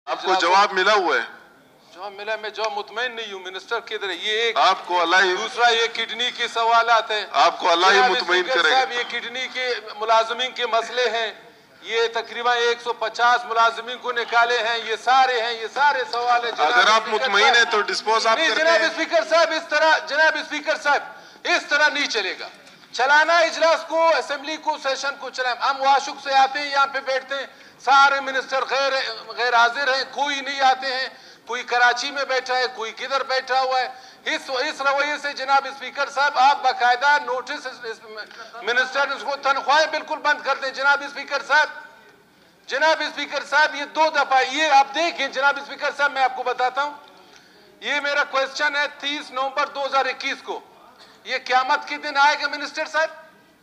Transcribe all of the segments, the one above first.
آپ کو جواب ملا ہوا ہے؟ جواب ملا، میں جواب مطمئن نہیں ہوں منسٹر کدھر ہے. یہ ایک آپ کو اللہ دوسرا یہ کڈنی کے سوالات ہیں. آپ کو اللہ ہی مطمئن کرے گا. صاحب یہ کڈنی کے ملازمین کے مسئلے ہیں، یہ تقریباً 150 ملازمین کو نکالے ہیں، یہ سارے سوال ہیں. اگر آپ مطمئن ہیں تو ڈسپوز آپ کرتے ہیں. جناب اسپیکر صاحب اس طرح نہیں چلے گا. چلانا اجلاس کو، اسمبلی کو، سیشن کو چلائیں. ہم واشک سے آتے ہیں، یہاں پہ بیٹھتے ہیں، سارے منسٹر غیر حاضر ہیں، کوئی نہیں آتے ہیں، کوئی کراچی میں بیٹھا ہے، کوئی کدھر بیٹھا ہوا ہے. اس رویے سے جناب اسپیکر صاحب آپ باقاعدہ نوٹس منسٹر کو تنخواہیں بالکل بند کر دیں. جناب اسپیکر صاحب یہ 2 دفعہ یہ آپ دیکھیں. جناب اسپیکر صاحب میں آپ کو بتاتا ہوں، یہ میرا کوئسچن ہے 30 نومبر 2021 کو. یہ قیامت کے دن آئے گا منسٹر صاحب؟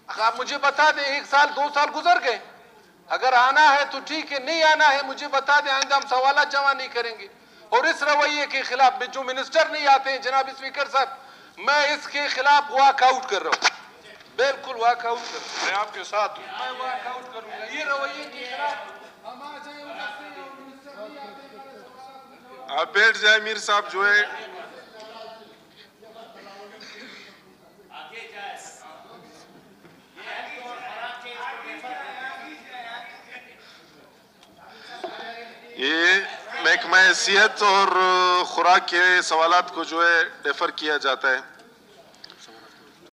آپ مجھے بتا دیں. 1 سال 2 سال گزر گئے. اگر آنا ہے تو ٹھیک ہے، نہیں آنا ہے مجھے بتا دیں، آئندہ ہم سوالات جمع نہیں کریں گے. اور اس رویے کے خلاف جو منسٹر نہیں آتے ہیں جناب اسپیکر صاحب، میں اس کے خلاف واک آؤٹ کر رہا ہوں، بالکل واک آؤٹ کر رہا ہوں. میں آپ کے ساتھ ہوں. میں واک آؤٹ کروں گا. یہ رویے کے خلاف ہم آ جائیں ادھر سے اور منسٹر نہیں آتے ہیں. آپ بیٹھ جائیں. میر صاحب جو ہے یہ محکمہ صحت اور خوراک کے سوالات کو جو ہے ریفر کیا جاتا ہے.